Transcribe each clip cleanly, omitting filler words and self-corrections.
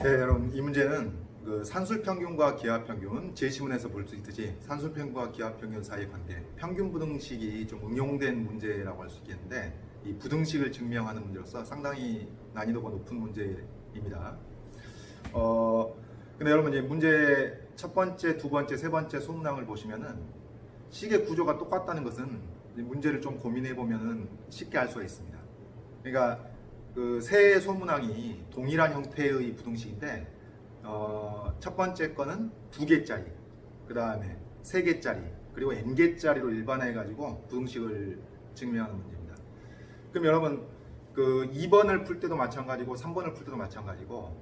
네, 여러분 이 문제는 그 산술평균과 기하평균, 제시문에서 볼 수 있듯이 산술평균과 기하평균 사이의 관계, 평균 부등식이 좀 응용된 문제라고 할 수 있겠는데, 이 부등식을 증명하는 문제로서 상당히 난이도가 높은 문제입니다. 근데 여러분 이제 문제 첫 번째, 두 번째, 세 번째 소문항을 보시면은 식의 구조가 똑같다는 것은 문제를 좀 고민해 보면은 쉽게 알 수가 있습니다. 그러니까 그 세 소문항이 동일한 형태의 부등식인데, 첫 번째 거는 2개짜리, 그 다음에 3개짜리, 그리고 n개짜리로 일반화해가지고 부등식을 증명하는 문제입니다. 그럼 여러분 그 2번을 풀 때도 마찬가지고 3번을 풀 때도 마찬가지고,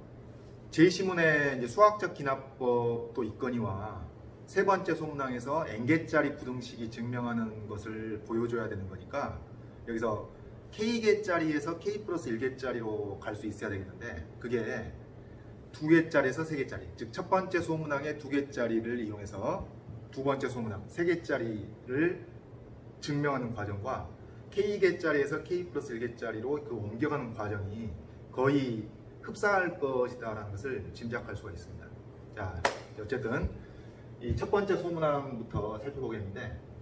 제시문에 이제 수학적 기납법도 있거니와 세 번째 소문항에서 n개짜리 부등식이 증명하는 것을 보여줘야 되는 거니까, 여기서 k개짜리에서 k 플러스 1개짜리로 갈 수 있어야 되겠는데, 그게 2개짜리에서 3개짜리, 즉 첫 번째 소문항의 2개짜리를 이용해서 두 번째 소문항 3개짜리를 증명하는 과정과 k개짜리에서 k 플러스 1개짜리로 그 옮겨가는 과정이 거의 흡사할 것이다라는 것을 짐작할 수가 있습니다. 자, 어쨌든 이 첫 번째 소문항부터 살펴보겠는데,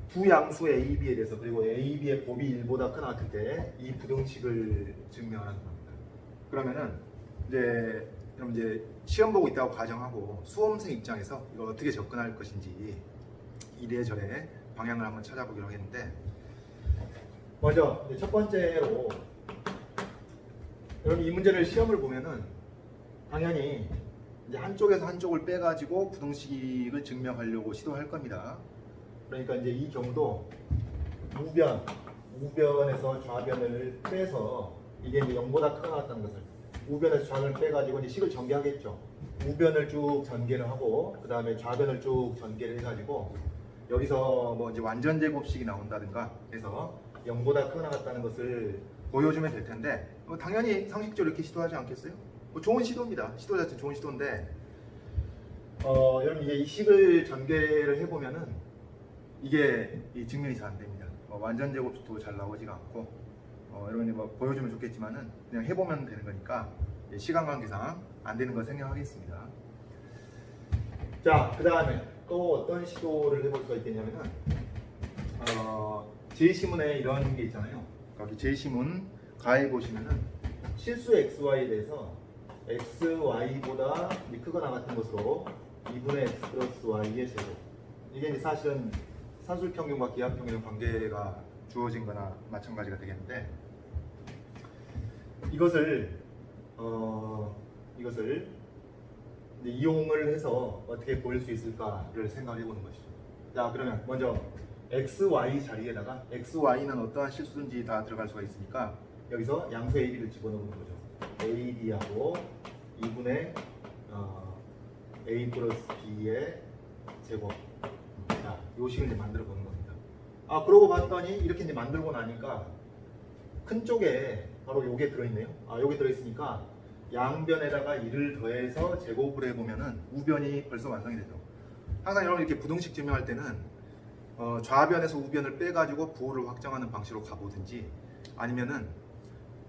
두 양수 A, B에 대해서, 그리고 A, B의 곱이 1보다 크나 같을 때 이 부등식을 증명하는 겁니다. 그러면은 이제 시험 보고 있다고 가정하고 수험생 입장에서 이걸 어떻게 접근할 것인지 이래저래 방향을 한번 찾아보기로 하겠는데, 먼저 첫 번째로 여러분 이 문제를 시험을 보면은 당연히 이제 한쪽에서 한쪽을 빼가지고 부등식을 증명하려고 시도할 겁니다. 그러니까 이제 이 경우도 우변에서 좌변을 빼서, 이게 이제 0보다 크거나 같다는 것을, 우변에서 좌변을 빼가지고 이제 식을 전개하겠죠. 우변을 쭉 전개를 하고, 그 다음에 좌변을 쭉 전개를 해가지고, 여기서 뭐 이제 완전 제곱식이 나온다든가 해서 0보다 크거나 같다는 것을 보여주면 될 텐데, 당연히 상식적으로 이렇게 시도하지 않겠어요? 좋은 시도입니다. 시도 자체는 좋은 시도인데, 여러분 이게 이 식을 전개를 해보면은 이게 증명이 잘 안 됩니다. 완전 제곱도 잘 나오지가 않고, 여러분이 뭐 보여주면 좋겠지만은 그냥 해보면 되는 거니까 시간 관계상 안 되는 걸 생략하겠습니다. 자, 그 다음에 또 어떤 시도를 해볼 수가 있겠냐면은, 제시문에 이런 게 있잖아요. 거기 제시문 가에 보시면은 실수 xy에 대해서 xy보다 크거나 같은 것으로 2분의 x 플러스 y의 제곱, 이게 이제 사실은 산술평균과 기하평균의 관계가 주어진 거나 마찬가지가 되겠는데, 이것을 이제 이용을 해서 어떻게 보일 수 있을까를 생각해 보는 것이죠. 자, 그러면 먼저 xy 자리에다가, xy는 어떠한 실수든지 다 들어갈 수가 있으니까 여기서 양수 ab를 집어넣는 거죠. ab하고 2분의 a 플러스 b의 제곱. 자, 요 식을 이제 만들어 보는 겁니다. 그러고 봤더니 이렇게 이제 만들고 나니까 큰 쪽에 바로 요게 들어있네요. 요게 들어있으니까 양변에다가 1을 더해서 제곱을 해보면은 우변이 벌써 완성이 되죠. 항상 여러분 이렇게 부등식 증명할 때는 좌변에서 우변을 빼가지고 부호를 확정하는 방식으로 가보든지, 아니면은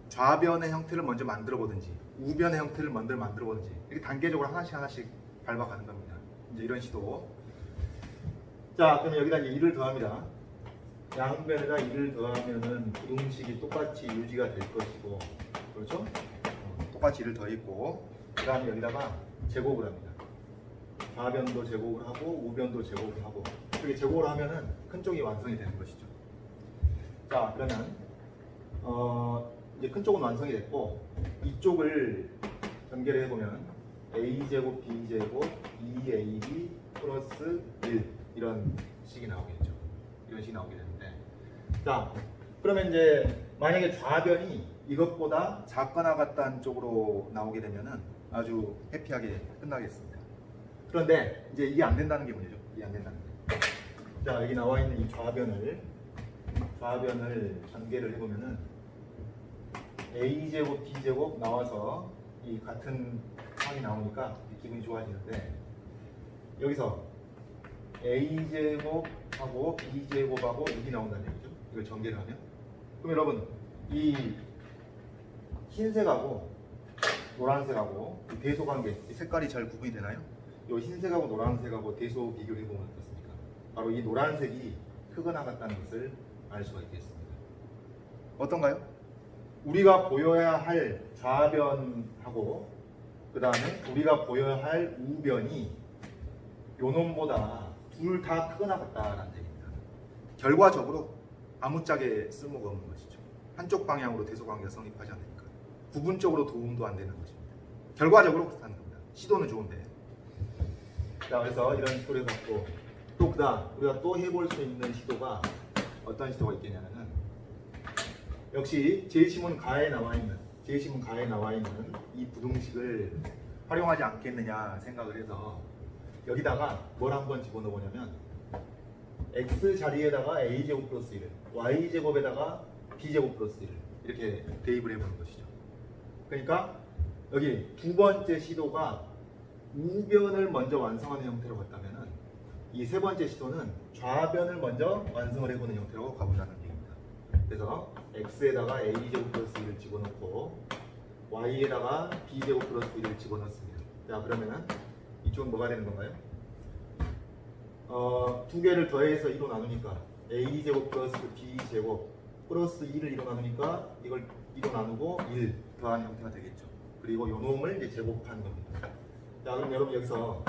좌변의 형태를 먼저 만들어 보든지 우변의 형태를 먼저 만들어 보든지, 이렇게 단계적으로 하나씩 밟아가는 겁니다. 이제 이런 시도. 자, 그럼 여기다 이제 1을 더합니다. 양변에다 1을 더하면은 부등식이 똑같이 유지가 될 것이고, 그렇죠? 똑같이 1을 더했고, 그 다음에 여기다가 제곱을 합니다. 좌변도 제곱을 하고 우변도 제곱을 하고, 이렇게 제곱을 하면은 큰 쪽이 완성이 되는 것이죠. 자, 그러면 이제 큰 쪽은 완성이 됐고, 이쪽을 전개를 해보면 a제곱 b제곱 2ab 플러스 1, 이런 식이 나오겠죠. 이런 식이 나오게 되는데, 자, 그러면 이제 만약에 좌변이 이것보다 작거나 같다는 쪽으로 나오게 되면은 아주 해피하게 끝나겠습니다. 그런데 이제 이게 안 된다는 게 문제죠. 이게 안 된다는 게. 자, 여기 나와 있는 이 좌변을 전개를 해보면은 a제곱 b제곱 나와서 이 같은 항이 나오니까 기분이 좋아지는데, 여기서 a제곱하고 b제곱하고 6이 나온다는 얘기죠. 이걸 전개를 하면. 그럼 여러분 이 흰색하고 노란색하고 이 대소 관계, 이 색깔이 잘 구분이 되나요? 이 흰색하고 노란색하고 대소 비교를 해보면 어떻습니까? 바로 이 노란색이 크거나 같다는 것을 알 수가 있겠습니다. 어떤가요? 우리가 보여야 할 좌변하고 그 다음에 우리가 보여야 할 우변이 요 놈보다 둘 다 크거나 같다라는 얘기입니다. 결과적으로 아무짝에 쓸모가 없는 것이죠. 한쪽 방향으로 대소관계가 성립하지 않으니까 부분적으로 도움도 안 되는 것입니다. 결과적으로 그렇다는 겁니다. 시도는 좋은데. 자, 그래서 이런 시도를 해봤고 또 그다음 우리가 또 해볼 수 있는 시도가 어떤 시도가 있겠냐면은 역시 제시문 가에 나와 있는 이 부등식을 활용하지 않겠느냐 생각을 해서 여기다가 뭘 한번 집어넣어 보냐면 x 자리에다가 a제곱 플러스 1을 y제곱에다가 b제곱 플러스 1을 이렇게 대입을 해보는 것이죠. 그러니까 여기 두 번째 시도가 우변을 먼저 완성하는 형태로 갔다면은 이 세 번째 시도는 좌변을 먼저 완성을 해보는 형태로 가보자는 얘기입니다. 그래서 x에다가 a제곱 플러스 1을 집어넣고 y에다가 b제곱 플러스 1을 집어넣습니다. 자, 그러면은 이쪽은 뭐가 되는 건가요? 두 개를 더해서 2로 나누니까 a제곱 플러스 b제곱 플러스 2를 2로 나누니까 이걸 2로 나누고 1 더한 형태가 되겠죠. 그리고 요 놈을 이제 제곱하는 겁니다. 자, 그럼 여러분 여기서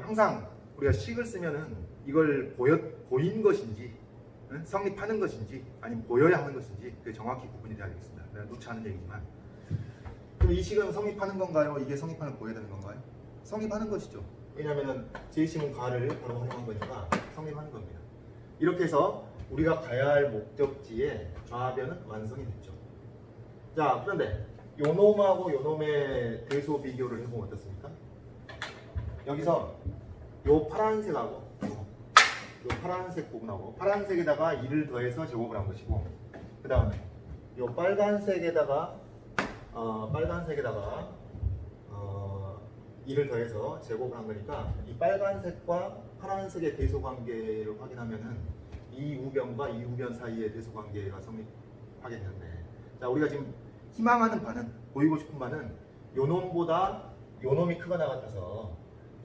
항상 우리가 식을 쓰면은 이걸 보인 것인지 성립하는 것인지 아니면 보여야 하는 것인지 그게 정확히 구분이 돼야 되겠습니다. 내가 누차 하는 얘기지만 그럼 이 식은 성립하는 건가요? 이게 성립하는 보여야 되는 건가요? 성립하는 것이죠. 왜냐하면 제시문 가를 바로 활용한 거니까 성립하는 겁니다. 이렇게 해서 우리가 가야 할 목적지의 좌변은 완성이 됐죠. 자, 그런데 요 놈하고 요 놈의 대소 비교를 해보면 어떻습니까? 여기서 요 파란색하고 요 파란색 부분하고 파란색에다가 2를 더해서 제곱을 한 것이고 그 다음에 요 빨간색에다가 2를 더해서 제곱을 한 거니까 이 빨간색과 파란색의 대소 관계를 확인하면은 이 우변과 이 우변 사이의 대소 관계가 성립하게 되는데, 자, 우리가 지금 희망하는 바는, 보이고 싶은 바는 요 놈보다 요 놈이 크거나 같아서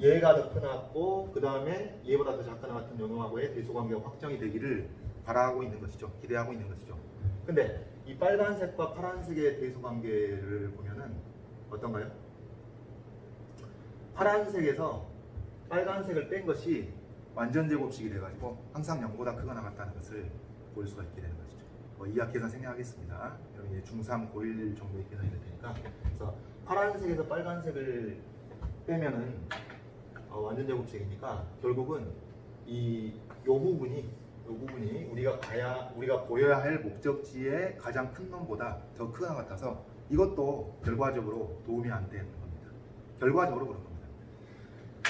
얘가 더 크나같고 그 다음에 얘보다 더 작거나 같은 요 놈하고의 대소 관계가 확정이 되기를 바라고 있는 것이죠. 기대하고 있는 것이죠. 근데 이 빨간색과 파란색의 대소 관계를 보면은 어떤가요? 파란색에서 빨간색을 뺀 것이 완전 제곱식이 돼가지고 항상 0보다 크거나 같다는 것을 볼 수가 있게 되는 것이죠. 이학 계산 생략하겠습니다. 여러분 이제 중3, 고1 정도의 계산이 될 테니까. 그래서 파란색에서 빨간색을 빼면은 완전 제곱식이니까 결국은 요 부분이 우리가 보여야 할 목적지의 가장 큰 놈보다 더 크거나 같아서 이것도 결과적으로 도움이 안 되는 겁니다. 결과적으로 그런 겁니다.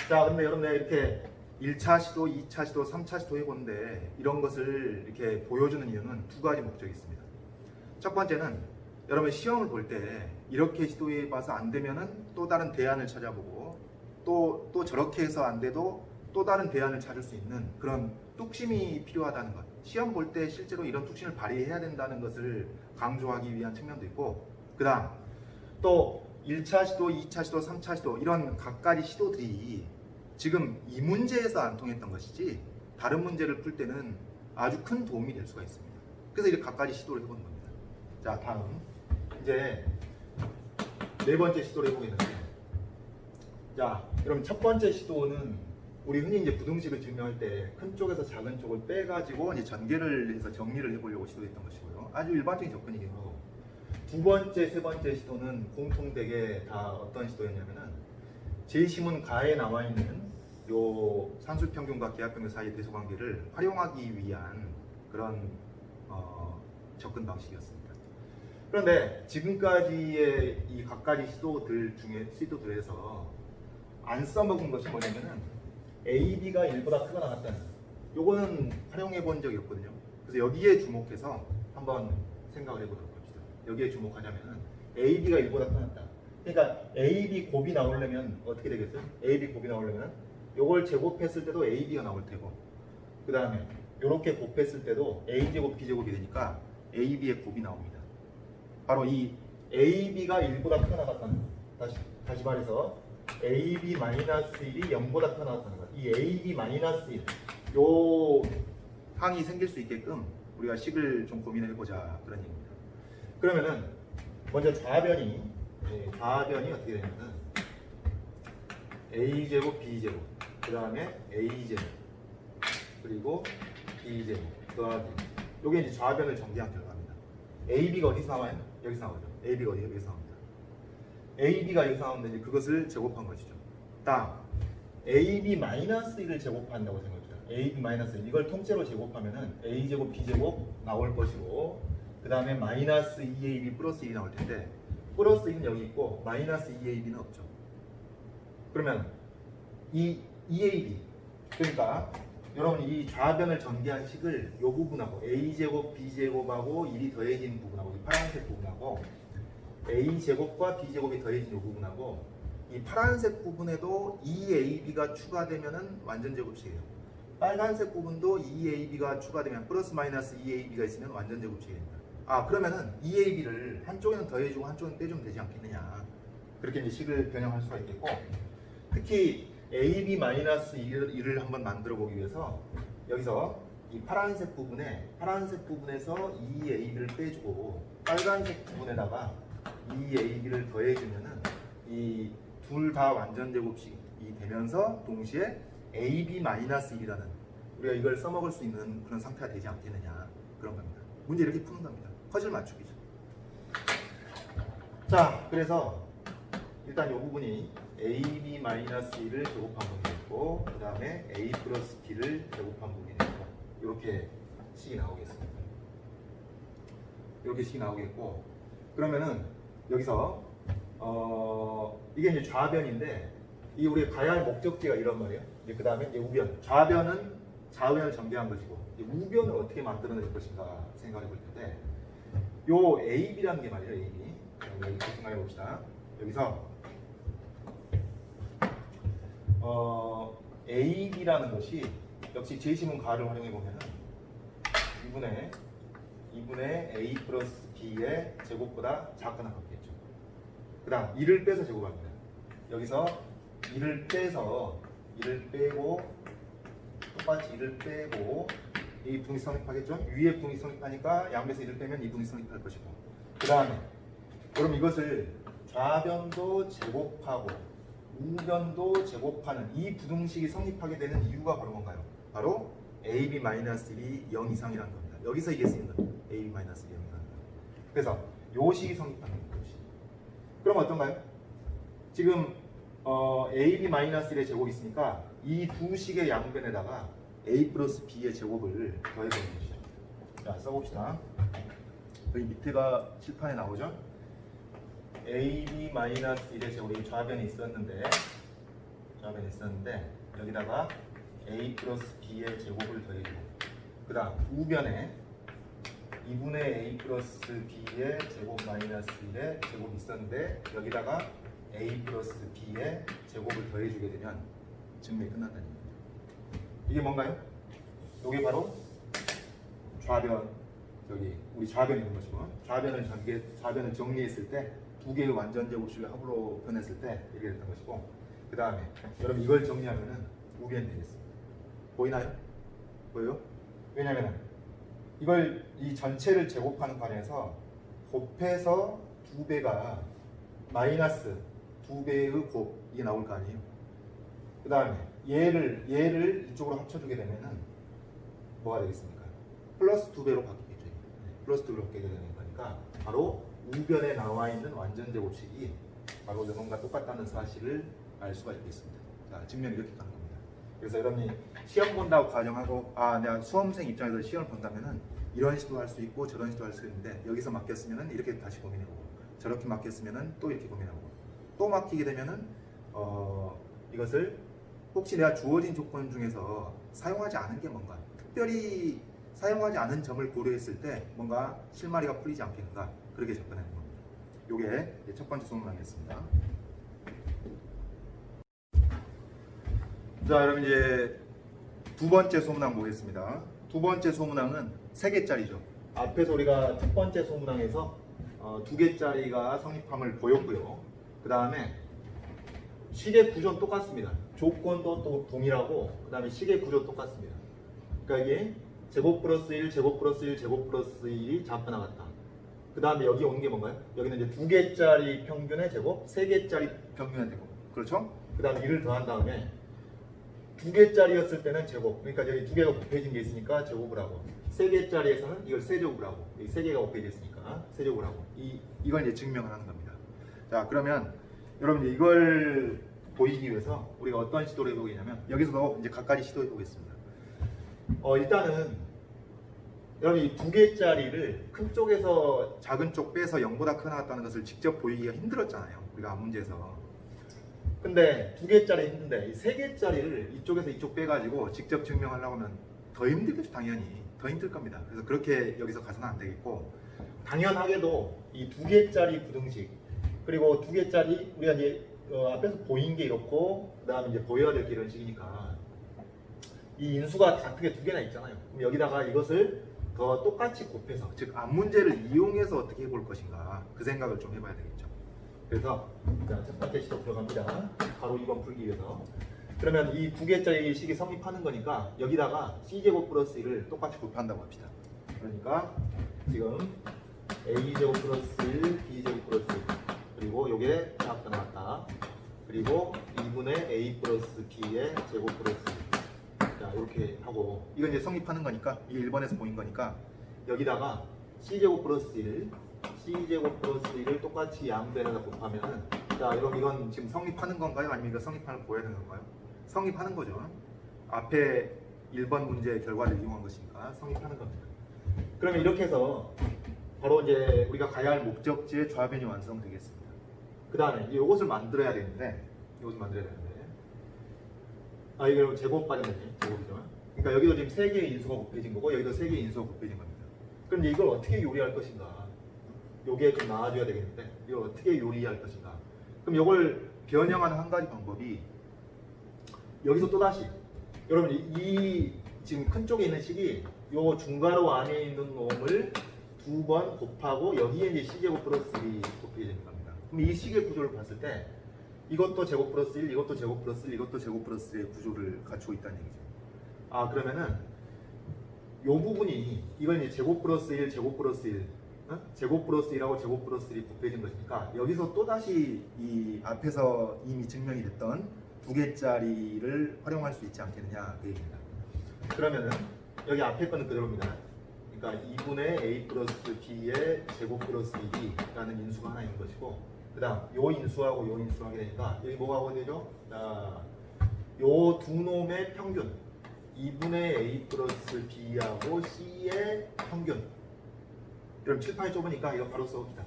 자, 근데 여러분들 이렇게 1차 시도, 2차 시도, 3차 시도 해보는데 이런 것을 이렇게 보여주는 이유는 두 가지 목적이 있습니다. 첫 번째는 여러분 시험을 볼 때 이렇게 시도해봐서 안 되면은 또 다른 대안을 찾아보고 또 저렇게 해서 안 돼도 또 다른 대안을 찾을 수 있는 그런 뚝심이 필요하다는 것. 시험 볼 때 실제로 이런 뚝심을 발휘해야 된다는 것을 강조하기 위한 측면도 있고, 그 다음 또 1차 시도, 2차 시도, 3차 시도 이런 각가지 시도들이 지금 이 문제에서 안 통했던 것이지 다른 문제를 풀 때는 아주 큰 도움이 될 수가 있습니다. 그래서 이렇게 각가지 시도를 해보는 겁니다. 자, 다음 이제 네 번째 시도를 해보겠는데, 자, 그럼 첫 번째 시도는 우리 흔히 이제 부등식을 증명할 때 큰 쪽에서 작은 쪽을 빼가지고 이제 전개를 해서 정리를 해보려고 시도했던 것이고요. 아주 일반적인 접근이고, 두 번째, 세 번째 시도는 공통되게 다 어떤 시도였냐면은 제시문 가에 나와 있는 요 산술평균과 기하평균 사이의 대소관계를 활용하기 위한 그런 접근 방식이었습니다. 그런데 지금까지의 이 각가지 시도들에서 안 써먹은 것이 뭐냐면은 AB가 1보다 크거나 같다는, 요거는 활용해 본 적이 없거든요. 그래서 여기에 주목해서 한번 생각을 해보도록 합시다. 여기에 주목하자면은 AB가 1보다 크다. 그러니까 AB 곱이 나오려면 어떻게 되겠어요? AB 곱이 나오려면 요걸 제곱했을 때도 AB가 나올 테고, 그 다음에 요렇게 곱했을 때도 A제곱 B제곱이 되니까 AB의 곱이 나옵니다. 바로 이 AB가 1보다 크게 나갔다는 거. 다시 말해서 AB-1이 0보다 크게 나갔다는 거. 이 AB-1 요 항이 생길 수 있게끔 우리가 식을 좀 고민해 보자 그런 얘기입니다. 그러면은 먼저 좌변이 어떻게 되냐면은 A제곱 B제곱 그 다음에 A제곱 그리고 B제곱 더하기 요게 이제 좌변을 정리한 결과입니다. AB가 어디서 나와요? 여기서 나오죠. AB가 여기서 나옵니다. AB가 여기서 나오는데 이제 그것을 제곱한 것이죠. 다음 AB-1을 제곱한다고 생각합니다. AB-1 이걸 통째로 제곱하면은 A제곱 B제곱 나올 것이고 그 다음에 마이너스 2AB 플러스 1이 나올 텐데 플러스 1은 여기 있고 마이너스 2AB는 없죠. 그러면 이 2AB 그러니까 여러분 이 좌변을 전개한 식을 이 부분하고 A제곱 B제곱하고 1이 더해진 부분하고 이 파란색 부분하고 A제곱과 B제곱이 더해진 이 부분하고 이 파란색 부분에도 2AB가 추가되면은 완전 제곱식이에요. 빨간색 부분도 2AB가 추가되면 플러스 마이너스 2AB가 있으면 완전 제곱식입니다. 그러면은 2AB를 한쪽에는 더해주고 한쪽에는 빼주면 되지 않겠느냐. 그렇게 이제 식을 변형할 수가 있겠고 특히 AB-1을 한번 만들어 보기 위해서 여기서 이 파란색 부분에서 2AB를 빼주고 빨간색 부분에다가 2AB를 더해주면은 이 둘 다 완전 제곱식이 되면서 동시에 AB-1이라는 우리가 이걸 써먹을 수 있는 그런 상태가 되지 않겠느냐 그런 겁니다. 문제 이렇게 푸는 겁니다. 퍼즐 맞추기죠. 자, 그래서 일단 이 부분이 AB-1을 제곱한 부분이고 그 다음에 A 플러스 B를 제곱한 부분이고 이렇게 식이 나오겠습니다. 이렇게 식이 나오겠고 그러면은 여기서 이게 이제 좌변인데 이 우리가 가야 할 목적지가 이런 말이에요. 그 다음에 이제 우변. 좌변은 좌우변을 전개한 것이고 우변을 어떻게 만들어낼 것인가 생각해 볼 텐데 요 AB라는 게 말이에요. AB. 여기 생각해 봅시다. 여기서 AB라는 것이 역시 제시문 가를 활용해 보면은 2분의 A 플러스 B의 제곱보다 작거나 같겠죠. 그 다음 2를 빼서 제곱합니다. 여기서 2를 빼고 똑같이 2를 빼고 이 분이 성립하겠죠. 위에 분이 성립하니까 양변에서 1을 빼면 이 분이 성립할 것이고 그 다음에 그럼 이것을 좌변도 제곱하고 우변도 제곱하는 이 부등식이 성립하게 되는 이유가 바로 뭔가요? 바로 AB-1이 0 이상이라는 겁니다. 여기서 이게 쓰인 겁니다. AB-1이 0 이상이라는 겁니다. 그래서 요 식이 성립하는 겁니다. 그럼 어떤가요? 지금 AB-1의 제곱이 있으니까 이 두 식의 양변에다가 A 플러스 B의 제곱을 더해보는 것이죠. 자, 써봅시다. 여기 밑에가 칠판에 나오죠? AB-1의 제곱이 좌변에 있었는데 여기다가 A 플러스 B의 제곱을 더해주고 그 다음 우변에 2분의 A 플러스 B의 제곱 마이너스 1의 제곱이 있었는데 여기다가 A 플러스 B의 제곱을 더해주게 되면 증명이 끝난다는 겁니다. 이게 뭔가요? 이게 바로 좌변, 여기 우리 좌변이 있는 것이고 좌변을 정리했을 때 두 개의 완전 제곱식을 합으로 변했을 때 이렇게 됐던 것이고 그 다음에 여러분 이걸 정리하면은 우변이 되겠습니다. 보이나요? 보여요? 왜냐면은 이걸 이 전체를 제곱하는 관해서 곱해서 2배가 마이너스 2배의 곱 이게 나올 거 아니에요. 그 다음에 얘를 이쪽으로 합쳐주게 되면은 뭐가 되겠습니까? 플러스 2배로 바뀌겠죠. 플러스 2배로 바뀌게 되는 거니까 바로 우변에 나와 있는 완전 제곱식이 바로 이놈과 똑같다는 사실을 알 수가 있겠습니다. 자, 증명 이렇게 가는 겁니다. 그래서 여러분이 시험 본다고 가정하고 내가 수험생 입장에서 시험을 본다면은 이런 식도 할 수 있고 저런 식도 할 수 있는데 여기서 막혔으면은 이렇게 다시 고민해보고 저렇게 막혔으면은 또 이렇게 고민해보고 또 막히게 되면은 이것을 혹시 내가 주어진 조건 중에서 사용하지 않은 게 뭔가 특별히 사용하지 않은 점을 고려했을 때 뭔가 실마리가 풀리지 않겠는가 그렇게 접근하는 겁니다. 요게 첫 번째 소문항이었습니다. 자, 여러분 이제 두 번째 소문항 보겠습니다. 두 번째 소문항은 3개짜리죠. 앞에서 우리가 첫 번째 소문항에서 두 개짜리가 성립함을 보였고요. 그 다음에 식의 구조는 똑같습니다. 조건도 또 동일하고 그 다음에 식의 구조 똑같습니다. 그러니까 이게 제곱 플러스 1, 제곱 플러스 1, 제곱 플러스 1이 작게 나갔다. 그 다음에 여기 온 게 뭔가요? 여기는 이제 두 개짜리 평균의 제곱, 세 개짜리 평균의 제곱. 그렇죠? 그 다음에 1을 더한 다음에 두 개짜리였을 때는 제곱. 그러니까 여기 두 개가 곱해진 게 있으니까 제곱을 하고, 세 개짜리에서는 이걸 세제곱을 하고, 여기 세 개가 곱해졌으니까 세제곱을 하고. 이걸 이제 증명을 하는 겁니다. 자, 그러면 여러분 이제 이걸 보이기 위해서 우리가 어떤 시도를 해보겠냐면, 여기서도 이제 각가지 시도해 보겠습니다. 일단은 여러분 이 두 개짜리를 큰 쪽에서 작은 쪽 빼서 0보다 크게 나왔다는 것을 직접 보이기가 힘들었잖아요. 우리가 앞문제에서. 근데 두 개짜리 힘든데 이 세 개짜리를 이쪽에서 이쪽 빼가지고 직접 증명하려고 하면 더 힘들겠죠. 당연히 더 힘들 겁니다. 그래서 그렇게 여기서 가서는 안 되겠고, 당연하게도 이 두 개짜리 부등식, 그리고 두 개짜리 우리가 이제 앞에서 보인 게 이렇고 그 다음에 이제 보여야 될 게 이런 식이니까 이 인수가 다 크게 두 개나 있잖아요. 그럼 여기다가 이것을 더 똑같이 곱해서, 즉 앞문제를 이용해서 어떻게 해볼 것인가, 그 생각을 좀 해봐야 되겠죠. 그래서 자, 첫 번째 시도 들어갑니다. 바로 2번 풀기 위해서. 그러면 이 두 개짜리 식이 성립하는 거니까 여기다가 c제곱 플러스 1을 똑같이 곱한다고 합시다. 그러니까 지금 a제곱 플러스 1, b제곱 플러스 1, 그리고 요게 작가 나왔다. 그리고 2분의 a 플러스 b의 제곱 플러스 1. 자, 이렇게 하고, 이건 이제 성립하는 거니까, 이게 1번에서 보인 거니까 여기다가 c제곱 플러스 1, c제곱 플러스 1을 똑같이 양변에다 곱하면은, 자, 여러분 이건 지금 성립하는 건가요? 아니면 이거 성립하는 거 보여야 되는 건가요? 성립하는 거죠. 앞에 1번 문제의 결과를 이용한 것이니까 성립하는 겁니다. 그러면 이렇게 해서 바로 이제 우리가 가야 할 목적지의 좌변이 완성되겠습니다. 그 다음에 이것을 만들어야 되는데, 이거 제곱 빠졌네. 제곱이죠. 그러니까 여기도 지금 3개의 인수가 곱해진 거고, 여기도 3개의 인수가 곱해진 겁니다. 그럼 이제 이걸 어떻게 요리할 것인가? 요게 좀 나와줘야 되겠는데, 이걸 어떻게 요리할 것인가? 그럼 이걸 변형하는 한 가지 방법이, 여기서 또다시 여러분 이 지금 큰 쪽에 있는 식이 요 중괄호 안에 있는 놈을 2번 곱하고 여기에 이제 c제곱 플러스 1이 곱해지는 겁니다. 그럼 이 식의 구조를 봤을 때 이것도 제곱 플러스 1, 이것도 제곱 플러스 1, 이것도 제곱 플러스 1의 구조를 갖추고 있다는 얘기죠. 그러면은 요 부분이, 이건 이제 제곱 플러스 1, 제곱 플러스 1, 제곱 플러스 1하고 제곱 플러스 1이 곱해진 것이니까 여기서 또다시 이 앞에서 이미 증명이 됐던 두 개짜리를 활용할 수 있지 않겠느냐, 그 얘기입니다. 그러면은 여기 앞에 거는 그대로입니다. 그러니까 2분의 a 플러스 b의 제곱 플러스 1이라는 인수가 하나 있는 것이고, 그 다음 요 인수하고 요 인수 하게 되니까 여기 뭐가 하게 되죠? 자, 요 두 놈의 평균, 2분의 a 플러스 b하고 c의 평균. 그럼 칠판이 좁으니까 이거 바로 써봅시다.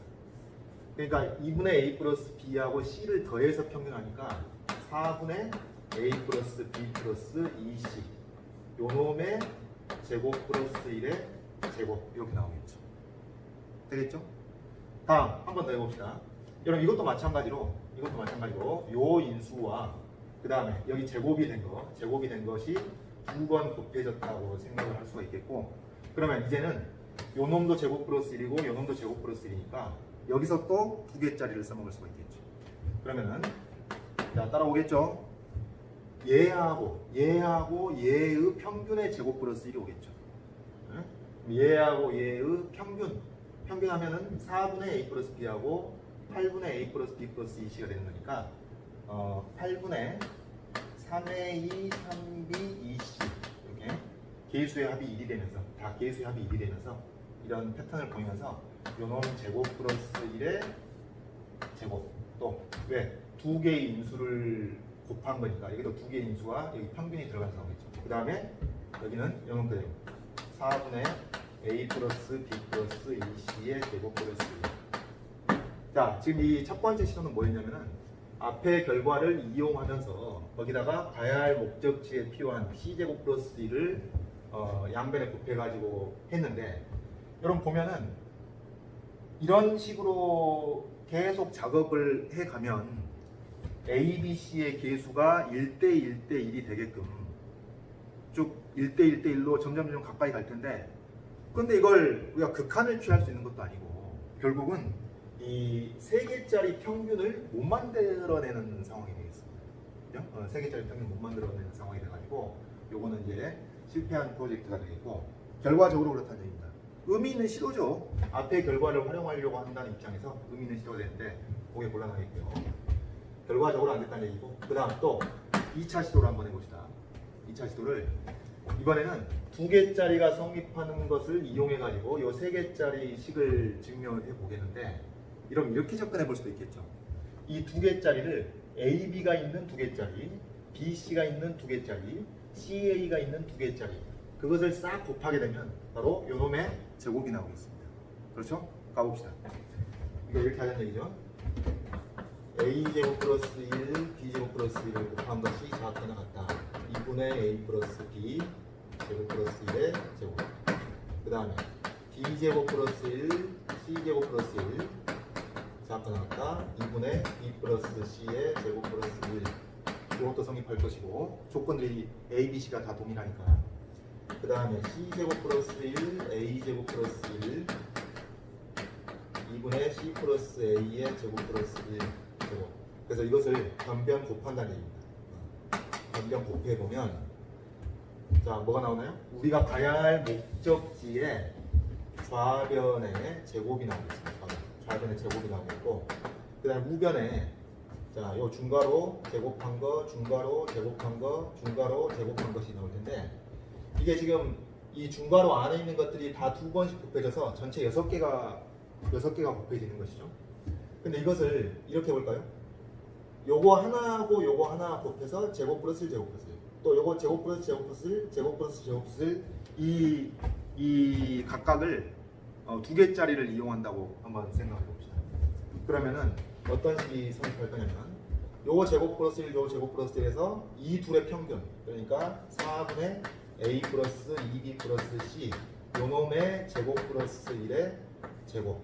그러니까 2분의 a 플러스 b하고 c를 더해서 평균하니까 4분의 a 플러스 b 플러스 2c, 요 놈의 제곱 플러스 1의 제곱, 이렇게 나오겠죠. 되겠죠? 다음 한 번 더 해봅시다. 여러분 이것도 마찬가지로 요 인수와 그 다음에 여기 제곱이 된 것이 2번 곱해졌다고 생각을 할 수가 있겠고, 그러면 이제는 요 놈도 제곱 플러스 1이고 요 놈도 제곱 플러스 1이니까 여기서 또 두 개짜리를 써먹을 수가 있겠죠. 그러면은 자, 따라오겠죠? 얘하고 얘의 평균의 제곱 플러스 1이 오겠죠. 얘하고 얘의 평균하면은 4분의 a 플러스 b하고 8분의 a 플러스 b 플러스 2c가 되는 거니까 8분의 3a, 3b, 2c, 이렇게 계수의 합이 1이 되면서, 다 계수의 합이 1이 되면서 이런 패턴을 보이면서 요놈 제곱 플러스 1의 제곱, 또 왜? 두 개의 인수를 곱한 거니까 여기도 두 개의 인수와 여기 평균이 들어가서 나오겠죠. 그 다음에 여기는 요놈 그대로 4분의 a 플러스 b 플러스 2c의 제곱 플러스 1. 자, 지금 이 첫 번째 시도는 뭐였냐면은 앞의 결과를 이용하면서 거기다가 가야 할 목적지에 필요한 c제곱 플러스 1을 양변에 곱해가지고 했는데, 여러분 보면은 이런 식으로 계속 작업을 해가면 A, B, C의 계수가 1대 1이 되게끔 쭉 1대 1로 점점 가까이 갈 텐데, 근데 이걸 우리가 극한을 취할 수 있는 것도 아니고 결국은 이 3개짜리 평균을 못 만들어내는 상황이 되겠습니다. 그죠? 3개짜리 평균 못 만들어내는 상황이 돼가지고 요거는 이제 실패한 프로젝트가 되겠고, 결과적으로 그렇다는 얘기입니다. 의미 있는 시도죠. 앞에 결과를 활용하려고 한다는 입장에서 의미 있는 시도가 되는데 그게 곤란하겠고요. 결과적으로 안 됐다는 얘기고, 그 다음 또 2차 시도를 한번 해봅시다. 2차 시도를 이번에는 2개짜리가 성립하는 것을 이용해 가지고 요 3개짜리 식을 증명을 해 보겠는데, 이렇게 접근해 볼 수도 있겠죠. 이 2개짜리를 AB가 있는 2개짜리, BC가 있는 2개짜리, CA가 있는 2개짜리, 그것을 싹 곱하게 되면 바로 요 놈의 제곱이 나오겠습니다. 그렇죠? 가봅시다. 이거 이렇게 하자는 얘기죠. A제곱 플러스 1, B제곱 플러스 1을 곱한 것이 작거나 같다. 2분의 A 플러스 B 제곱 플러스 1의 제곱. 그 다음에 B제곱 플러스 1, C제곱 플러스 1 작거나 같다. 2분의 B 플러스 C의 제곱 플러스 1. 이것도 성립할 것이고, 조건들이 A, B, C가 다 동일하니까. 그 다음에 C제곱 플러스 1, A제곱 플러스 1 2분의 C 플러스 A의 제곱 플러스 1 제곱. 그래서 이것을 변변 곱한다는 얘기입니다. 변변 곱해보면, 자, 뭐가 나오나요? 우리가 가야 할 목적지의 좌변의 제곱이 나오겠습니다. 좌변의 제곱이 나오고, 그 다음에 우변에, 자, 요 중괄호 제곱한 거, 중괄호 제곱한 거, 중괄호 제곱한 것이 나올 텐데, 이게 지금 이 중괄호 안에 있는 것들이 다 2번씩 곱해져서 전체 6개가 곱해지는 것이죠. 근데 이것을 이렇게 볼까요? 요거 하나하고 요거 하나 곱해서 제곱 플러스 1, 제곱 플러스 1. 또 요거 제곱 플러스 제곱 플러스 1, 제곱 플러스 제곱 플러스 1. 이 각각을 2개짜리를 이용한다고 한번 생각해 봅시다. 그러면은 어떤 식이 성립할 거냐면, 요거 제곱 플러스 1, 요거 제곱 플러스 1에서 이 둘의 평균, 그러니까 4분의 A 플러스 2B 플러스 C 요 놈의 제곱 플러스 1의 제곱.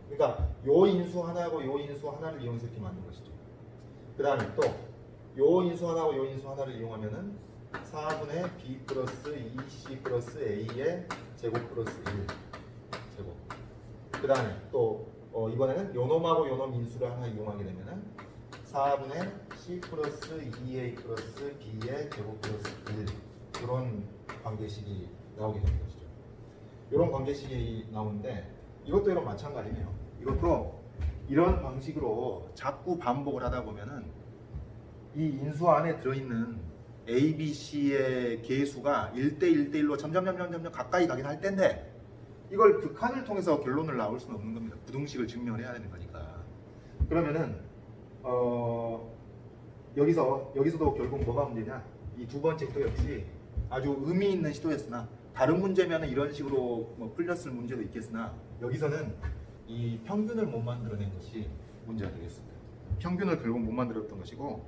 그러니까 요 인수 하나하고 요 인수 하나를 이용해서 이렇게 만든 것이죠. 그 다음에 또 요 인수 하나하고 요 인수 하나를 이용하면은 4분의 B 플러스 2C 플러스 A의 제곱 플러스 1 제곱. 그 다음에 또 이번에는 요 놈하고 요 놈 인수를 하나 이용하게 되면은 4분의 C 플러스 2A 플러스 B의 제곱 플러스 1. 이런 관계식이 나오게 되는 것이죠. 이런 관계식이 나오는데, 이것도 이런 마찬가지네요. 이것도 이런 방식으로 자꾸 반복을 하다 보면은 이 인수 안에 들어있는 A, B, C의 개수가 1대1대1로 점점 가까이 가긴 할 텐데, 이걸 극한을 통해서 결론을 나올 수는 없는 겁니다. 부등식을 증명을 해야 되는 거니까. 그러면은 여기서도 결국 뭐가 문제냐? 이 두 번째 시도 역시 아주 의미 있는 시도였으나, 다른 문제면은 이런 식으로 풀렸을 문제도 있겠으나, 여기서는 이 평균을 못 만들어낸 것이 문제가 되겠습니다. 평균을 결국 못 만들었던 것이고,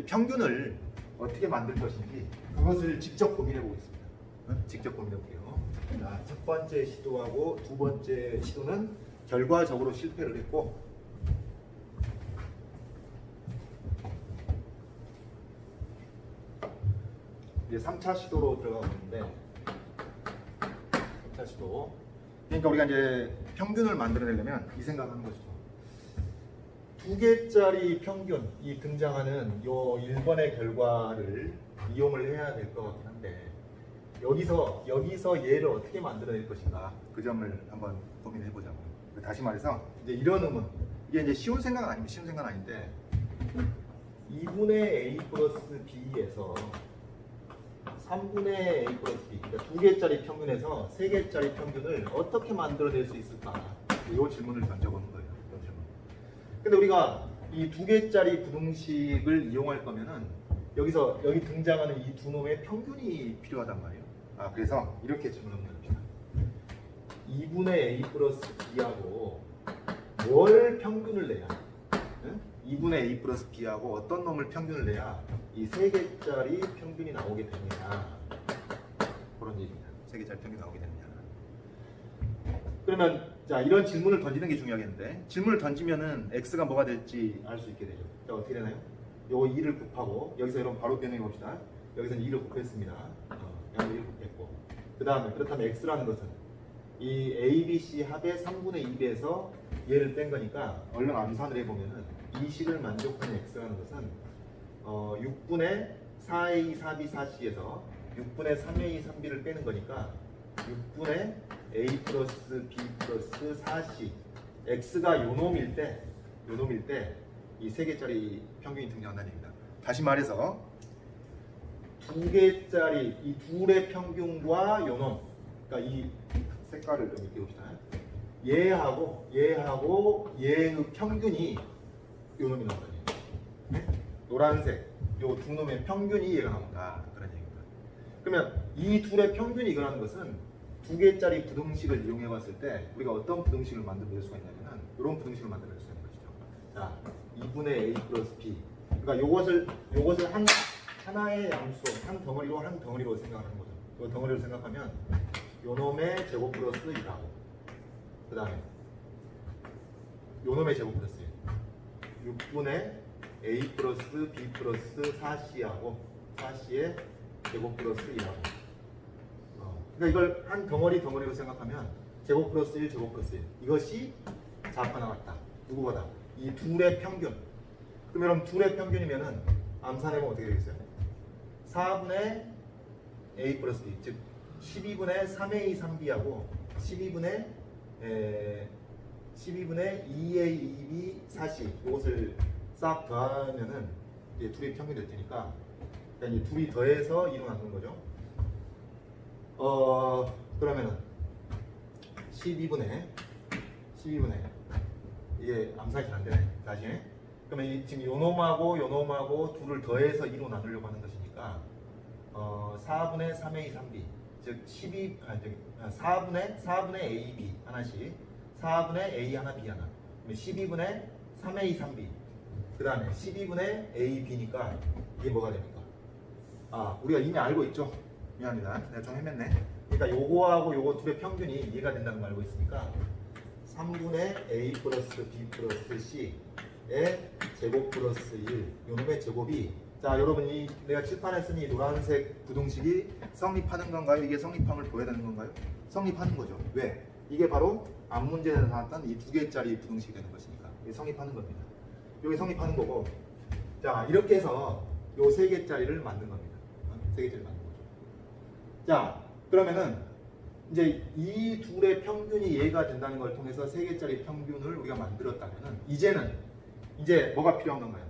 평균을 어떻게 만들 것인지 그것을 직접 고민해 보겠습니다. 직접 고민해 볼게요. 자, 첫 번째 시도하고 두 번째 시도는 결과적으로 실패를 했고, 이제 3차 시도로 들어가고 있는데, 3차 시도. 그러니까 우리가 이제 평균을 만들어내려면 이 생각을 하는 것이죠. 2개짜리 평균, 이 등장하는 요 1번의 결과를 이용을 해야 될 것 같긴 한데, 여기서 얘를 어떻게 만들어낼 것인가, 그 점을 한번 고민해 보자고요. 다시 말해서 이제 이런 의문, 이게 이제 쉬운 생각은 아닙니다. 쉬운 생각은 아닌데, 2분의 A 플러스 B에서 3분의 A 플러스 B, 그러니까 2개짜리 평균에서 3개짜리 평균을 어떻게 만들어낼 수 있을까? 이 질문을 던져보는 거예요. 이런 질문. 근데 우리가 이 2개짜리 부등식을 이용할 거면은 여기 등장하는 이 두 놈의 평균이 필요하단 말이에요. 그래서 이렇게 질문을 해봅시다. 2분의 A 플러스 B하고 뭘 평균을 내야? 2분의 A 플러스 B하고 어떤 놈을 평균을 내야 이 3개짜리 평균이 나오게 되느냐, 그런 얘기입니다. 3개짜리 평균이 나오게 되느냐. 그러면 자, 이런 질문을 던지는 게 중요하겠는데, 질문을 던지면은 X가 뭐가 될지 알 수 있게 되죠. 자, 어떻게 되나요? 요거 2를 곱하고, 여기서 여러분 바로 변형해 봅시다. 여기서는 2를 곱했습니다. 양을 1 곱했고, 그 다음에 그렇다면 X라는 것은 이 A, B, C 합의 3분의 2배에서 얘를 뺀 거니까 얼른 암산을 해보면은 이 식을 만족하는 x라는 것은 6분의 4a, 4b, 4c에서 6분의 3a, 3b를 빼는 거니까 6분의 a 플러스 b 플러스 4c x가 요놈일 때 이 세 개짜리 평균이 등장한다는 얘기입니다. 다시 말해서 두 개짜리 이 둘의 평균과 요놈, 그러니까 이 색깔을 좀 이렇게 봅시다. 얘하고 얘의 평균이 요놈이 나온다는 얘기죠. 네? 노란색 요 두 놈의 평균이 얘가 나온다 그런 얘기입니다. 그러면 이 둘의 평균이 이거라는 것은 두 개짜리 부등식을 이용해 봤을 때 우리가 어떤 부등식을 만들어낼 수가 있냐면 이런 부등식을 만들어낼 수 있는 것이죠. 자, 2분의 a 플러스 b. 그러니까 요것을 하나의 양수, 한 덩어리로 생각하는 거죠. 이 덩어리로 생각하면 요놈의 제곱 플러스 1하고 그 다음에 요놈의 제곱 플러스 1 6분의 a 플러스 b 플러스 4c하고 4c의 제곱 플러스 1하고 그러니까 이걸 한 덩어리로 생각하면 제곱 플러스 1 제곱 플러스 1 이것이 작가 나왔다. 누구보다 이 둘의 평균. 그럼 여러분 둘의 평균이면은 암산해보면 어떻게 되겠어요? 4분의 a 플러스 b 즉 12분의 3a 3b하고 12분의 2a 2b 4c 이것을 싹 더하면은 이제 둘이 평균이 될 테니까 이 둘이 더해서 2로 나누는 거죠. 그러면은 12분의 이게 암산이 잘 안 되네. 다시. 그러면 지금 요놈하고 둘을 더해서 2로 나누려고 하는 것이니까 4분의 3a 3b 즉 4분의 ab 하나씩 4분의 a 하나 b 하나 12분의 3a 3b 그 다음에 12분의 ab니까 이게 뭐가 됩니까? 우리가 이미 알고 있죠? 미안합니다. 내가 좀 헤맸네. 그러니까 요거하고 요거 둘의 평균이 이해가 된다는 걸 알고 있으니까 3분의 a 플러스 b 플러스 c의 제곱 플러스 1 요놈의 제곱이 자 여러분 내가 칠판에 쓴 이 노란색 부등식이 성립하는 건가요? 이게 성립함을 보여야 되는 건가요? 성립하는 거죠. 왜? 이게 바로 앞 문제에서 나왔던 이 두 개짜리 부등식이 되는 것이니까 이게 성립하는 겁니다. 여기 성립하는 거고 자 이렇게 해서 요 세 개짜리를 만든 겁니다. 세 개짜리 만든 거죠. 자 그러면은 이제 이 둘의 평균이 이해가 된다는 걸 통해서 세 개짜리 평균을 우리가 만들었다면은 이제 뭐가 필요한 건가요?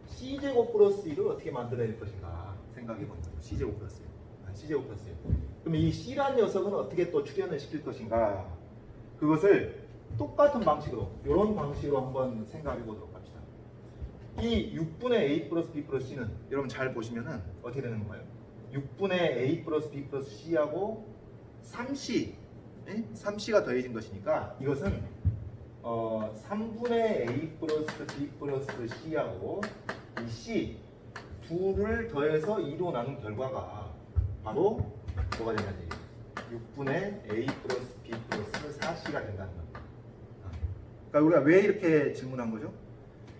C제곱 플러스 1을 어떻게 만들어낼 것인가 생각해 보는 거죠. C제곱 플러스 1. C제곱 플러스 1. 그럼 이 C란 녀석은 어떻게 또 출현을 시킬 것인가? 그것을 똑같은 방식으로, 이런 방식으로 한번 생각해 보도록 합시다. 이 6분의 A 플러스 B 플러스 C는 여러분 잘 보시면은 어떻게 되는 건가요? 6분의 A 플러스 B 플러스 C하고 3C, 3C가 더해진 것이니까 이것은 3분의 A 플러스 B 플러스 C하고 이 C 둘을 더해서 2로 나눈 결과가 바로 뭐가 되냐는 얘기예요. 6분의 A 플러스 B 플러스 4C가 된다는 겁니다. 그러니까 우리가 왜 이렇게 질문한 거죠?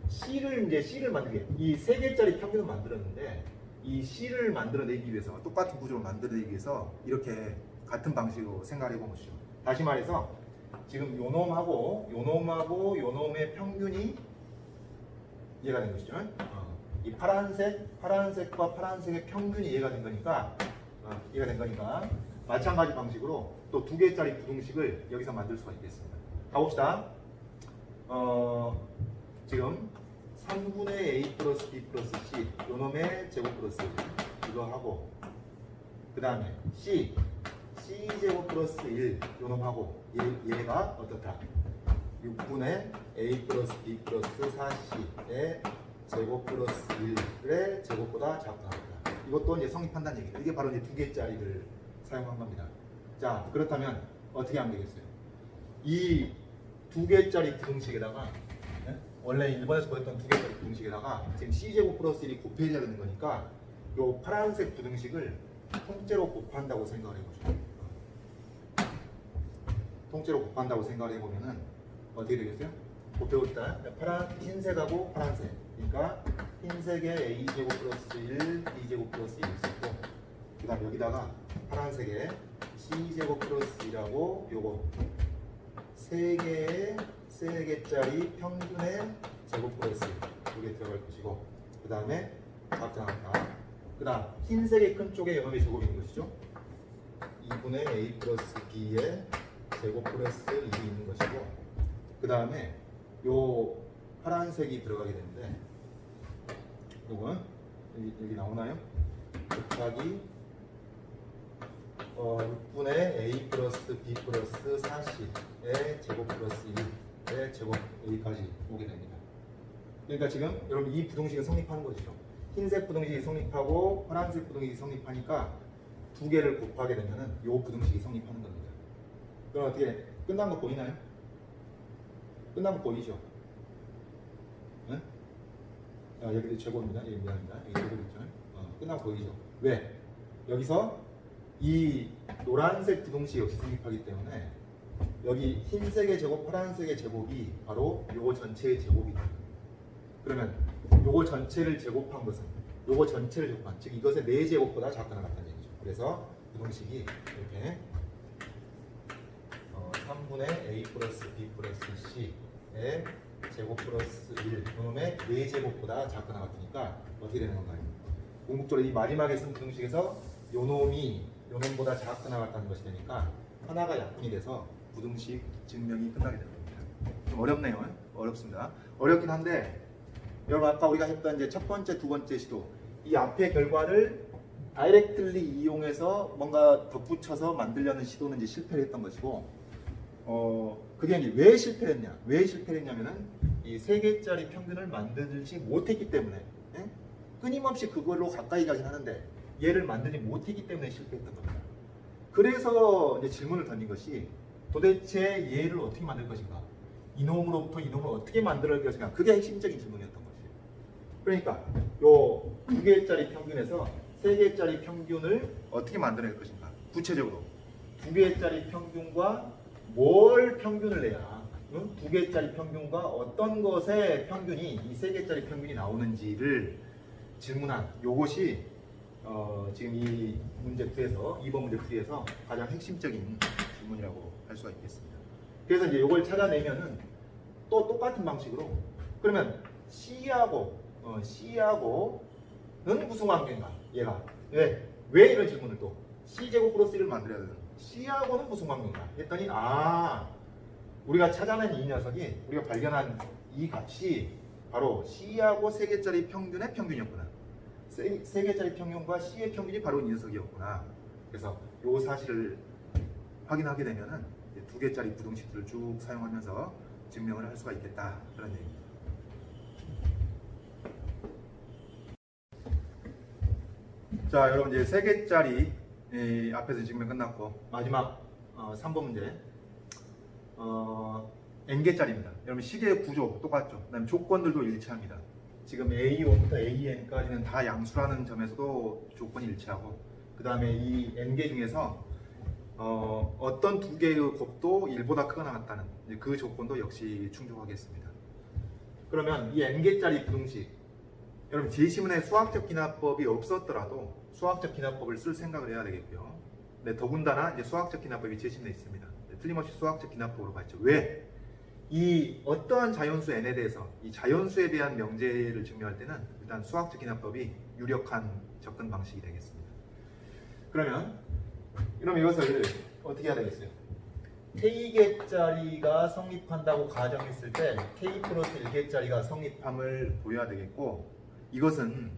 C를 만들기 이 세 개짜리 평균을 만들었는데 이 C를 만들어내기 위해서 똑같은 구조를 만들어내기 위해서 이렇게 같은 방식으로 생각해 보시죠. 다시 말해서 지금 요놈하고 요놈의 평균이 이해가 된 것이죠. 이 파란색과 파란색의 평균이 이해가 된 거니까 마찬가지 방식으로 또 두 개짜리 부등식을 여기서 만들 수가 있겠습니다. 가봅시다. 지금 3분의 A 플러스 B 플러스 C 요놈의 제곱 플러스 이거 하고 그 다음에 C제곱 플러스 1 요놈하고 얘가 어떻다? 6분의 A 플러스 B 플러스 4C의 제곱 플러스 1의 제곱보다 작다. 이것도 이제 성립한다는 얘기예요. 이게 바로 이제 두 개짜리를 사용한 겁니다. 자, 그렇다면 어떻게 하면 되겠어요? 이 두 개짜리 부등식에다가 원래 1번에서 보였던 두 개짜리 부등식에다가 지금 C제곱 플러스 1이 곱해져야 되는 거니까 요 파란색 부등식을 통째로 곱한다고 생각을 해보죠. 통째로 곱한다고 생각을 해보면은 어떻게 되겠어요? 곱해봅시다. 흰색하고 파란색. 그러니까 흰색에 A제곱 플러스 1, B제곱 플러스 1 있었고 그 다음 여기다가 파란색에 c제곱 플러스 2라고 요거 세 개짜리 평균의 제곱 플러스 이게 들어갈 것이고, 그 다음에 작자 나왔다. 그 다음 흰색의 큰 쪽에 요놈의 제곱이 있는 것이죠. 2분의 a 플러스 b의 제곱 플러스 1이 있는 것이고, 그 다음에 요 파란색이 들어가게 되는데 요건 여기 나오나요? 곱하기 6분의 a 플러스 b 플러스 40의 제곱 플러스 2의 제곱 여기까지 오게 됩니다. 그러니까 지금 여러분 이 부등식이 성립하는 것이죠. 흰색 부등식이 성립하고 파란색 부등식이 성립하니까 두 개를 곱하게 되면은 이 부등식이 성립하는 겁니다. 그럼 어떻게 끝난 거 보이나요? 끝난 거 보이죠? 네? 여기 제곱입니다. 여기 미안합니다. 여기 제곱 있죠? 끝난 거 보이죠? 왜? 여기서 이 노란색 부등식이 역시 성립하기 때문에 여기 흰색의 제곱, 파란색의 제곱이 바로 요거 전체의 제곱이다. 그러면 요거 전체를 제곱한 것은 요거 전체를 제곱한, 즉 이것의 4제곱보다 작거나 같다는 얘기죠. 그래서 부등식이 이렇게 3분의 a 플러스 b 플러스 c의 제곱 플러스 1 그놈의 4제곱보다 작거나 같으니까 어떻게 되는 건가요? 궁극적으로 이 마지막에 쓴 부등식에서 요놈이 요놈보다 작거나 같다는 것이 되니까 하나가 약분이 돼서 부등식 증명이 끝나게 되는 겁니다. 좀 어렵네요. 어렵습니다. 어렵긴 한데 여러분 아까 우리가 했던 이제 첫 번째, 두 번째 시도 이 앞의 결과를 다이렉틀리 이용해서 뭔가 덧붙여서 만들려는 시도는 이제 실패를 했던 것이고, 그게 이제 왜 실패했냐? 왜 실패했냐면은 이 3개짜리 평균을 만들지 못했기 때문에, 예? 끊임없이 그걸로 가까이 가긴 하는데 얘를 만들지 못했기 때문에 실패했던 겁니다. 그래서 이제 질문을 던진 것이 도대체 얘를 어떻게 만들 것인가? 이놈으로부터 이놈을 어떻게 만들 것인가? 그게 핵심적인 질문이었던 것이에요. 그러니까 요 2개짜리 평균에서 3개짜리 평균을 어떻게 만들어낼 것인가? 구체적으로 2개짜리 평균과 뭘 평균을 내야 2개짜리 평균과 어떤 것의 평균이 이 3개짜리 평균이 나오는지를 질문한 요것이 지금 이 문제 풀이에서 2번 문제 풀이에서 가장 핵심적인 질문이라고 할 수가 있겠습니다. 그래서 이제 요걸 찾아내면은 또 똑같은 방식으로 그러면 C하고는 무슨 관계인가? 얘가 왜 이런 질문을 또 C제곱 플러스 1을 만들어야 되는 C하고는 무슨 관계인가? 했더니 우리가 찾아낸 이 녀석이 우리가 발견한 이 값이 바로 C하고 3개짜리 평균의 평균이었구나. 3개짜리 평균과 C의 평균이 바로 이 녀석이었구나. 그래서 이 사실을 확인하게 되면은 2개짜리 부등식들을 쭉 사용하면서 증명을 할 수가 있겠다. 그런 얘기입니다. 자, 여러분 이제 3개짜리 앞에서 증명 끝났고 마지막 3번 문제 n개짜리입니다. 여러분 식의 구조 똑같죠. 그다음에 조건들도 일치합니다. 지금 A1부터 AN까지는 다 양수라는 점에서도 조건이 일치하고 그 다음에 이 n개 중에서 어떤 두 개의 곱도 1보다 크거나 같다는 그 조건도 역시 충족하겠습니다. 그러면 이 n개짜리 부등식 여러분 제시문에 수학적 기납법이 없었더라도 수학적 기납법을 쓸 생각을 해야 되겠고요. 네, 더군다나 이제 수학적 기납법이 제시문에 있습니다. 네, 틀림없이 수학적 기납법으로 갔죠. 왜? 이 어떠한 자연수 n에 대해서 이 자연수에 대한 명제를 증명할 때는 일단 수학적 기납법이 유력한 접근 방식이 되겠습니다. 그러면 이것을 어떻게 해야 되겠어요? K개짜리가 성립한다고 가정했을 때 K 플러스 1개짜리가 성립함을 보여야 되겠고 이것은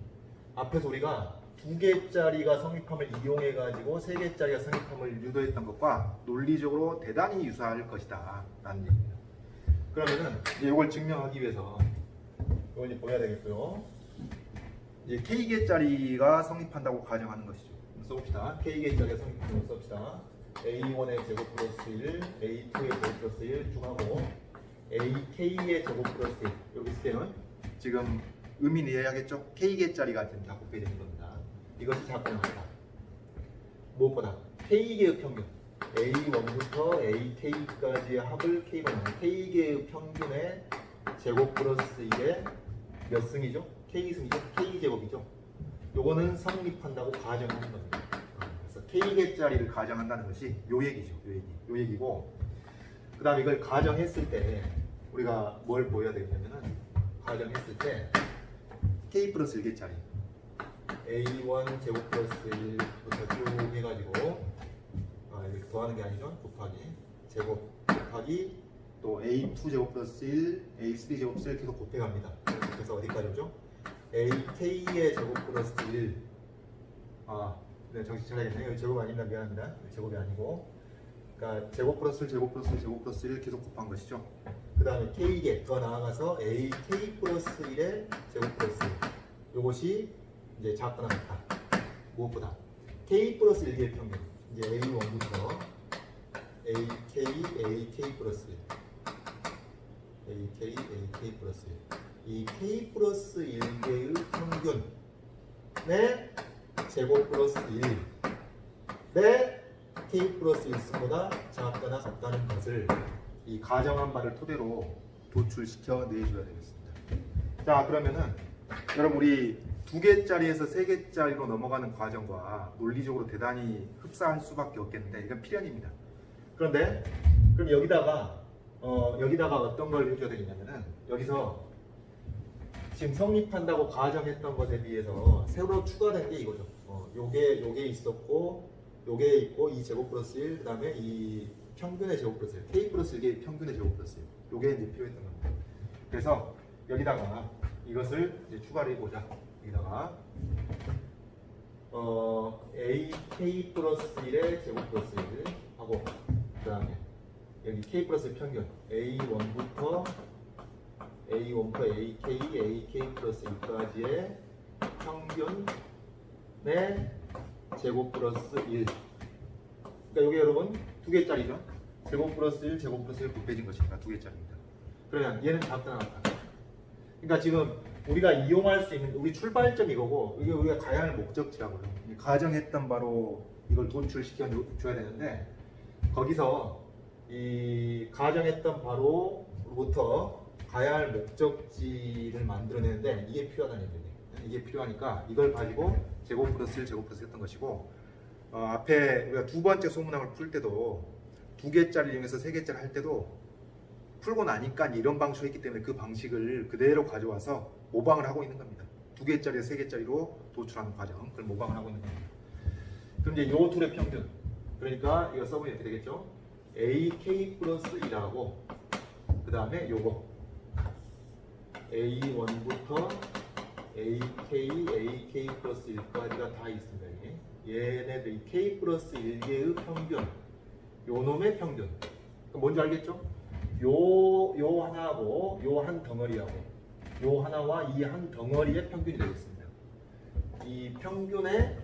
앞에서 우리가 2개짜리가 성립함을 이용해 가지고 3개짜리가 성립함을 유도했던 것과 논리적으로 대단히 유사할 것이다 라는 얘기입니다. 그러면은 이걸 증명하기 위해서 이걸 이제 보여야 되겠고요. 이제 K개짜리가 성립한다고 가정하는 것이죠. 써봅시다. K개짜리가 성립한다고 써봅시다. A1의 제곱 플러스 1, A2의 제곱 플러스 1 쭉 하고 AK의 제곱 플러스 1 여기 있을 때는 지금 의미는 이해하겠죠? K개짜리가 다 곱해야 되는 겁니다. 이것이 작거나 같다. 무엇보다 K개의 평균 A1부터 AK까지의 합을 K개의 평균의 제곱 플러스 1의 몇 승이죠? K승이죠? K제곱이죠? 요거는 성립한다고 가정하는 겁니다. 그래서 K개짜리를 가정한다는 것이 요 얘기죠. 요 얘기고, 그 다음에 이걸 가정했을 때 우리가 뭘 보여야 되냐면은, 가정했을 때 K 플러스 1개짜리 A1 제곱 플러스 1부터 쭉 해가지고, 이렇게 더하는 게 아니죠. 곱하기 제곱 곱하기 또 A2 제곱 플러스 1, A3 제곱 플러스 1 계속 곱해갑니다. 그래서 어디까지 오죠? AK의 제곱 플러스 1. 네, 정신 차려야겠네요. 이거 제곱 아닙니다. 미안합니다. 제곱이 아니고, 그러니까 제곱 플러스 1, 제곱 플러스 1, 제곱 플러스 1 계속 곱한 것이죠. 그 다음에 K개 더 나아가서 AK 플러스 1의 제곱 플러스 1. 요것이 이제 작거나 같다. 무엇보다 K 플러스 1개의 평균. 이제 A1부터 AK 플러스 1. AK 플러스 1. 이 K 플러스 1개의 평균의 제곱 플러스 1. 내 K 플러스 1승보다 작거나 같다는 것을 이 가정한 바를 토대로 도출시켜 내줘야 되겠습니다. 자, 그러면은 여러분, 우리 2개짜리에서 3개짜리로 넘어가는 과정과 논리적으로 대단히 흡사할 수밖에 없겠는데, 이건 필연입니다. 그런데 그럼 여기다가 어떤 걸 해줘야 되겠냐면은, 여기서 지금 성립한다고 가정했던 것에 비해서 새로 추가된 게 이거죠. 요게 있었고, 요게 있고, 이 제곱 플러스 1, 그 다음에 이 평균의 제곱 플러스 1, K 플러스 1개 평균의 제곱 플러스 1. 요게 이제 필요했던 겁니다. 그래서 여기다가 이것을 이제 추가를 해보자. 여기다가 AK 플러스 1의 제곱 플러스 1 하고, 그 다음에 여기 K 플러스 1 평균 A1부터 AK 플러스 1까지의 평균의 제곱 플러스 1. 그러니까 이게 여러분 2개짜리죠. 제곱 플러스 1, 제곱 플러스 1 곱해진 것이니까 2개짜리입니다. 그러면 얘는 작거나 같다. 그러니까 지금 우리가 이용할 수 있는 우리 출발점이 이거고, 이게 우리가 가야 할 목적지라고요. 가정했던 바로 이걸 도출시켜 줘야 되는데, 거기서 이 가정했던 바로부터 가야 할 목적지를 만들어내는데 이게 필요하다는 얘기예요. 이게 필요하니까 이걸 가지고 제곱 플러스 1, 제곱 플러스 1 했던 것이고, 앞에 우리가 두 번째 소문항을 풀 때도 2개짜리 이용해서 3개짜리 할 때도 풀고 나니까 이런 방식으로 했기 때문에 그 방식을 그대로 가져와서 모방을 하고 있는 겁니다. 2개짜리에서 3개짜리로 도출하는 과정, 그걸 모방을 하고 있는 겁니다. 그럼 이제 요 둘의 평균, 그러니까 이거 써보면 이렇게 되겠죠. AK 플러스 1하고, 그 다음에 요거 A1부터 AK 플러스 1까지가 다 있습니다. 얘네들 K 플러스 1개의 평균, 요 놈의 평균. 뭔지 알겠죠? 요 하나하고 요 한 덩어리하고 요 하나와 이 한 덩어리의 평균이 되겠습니다. 이 평균의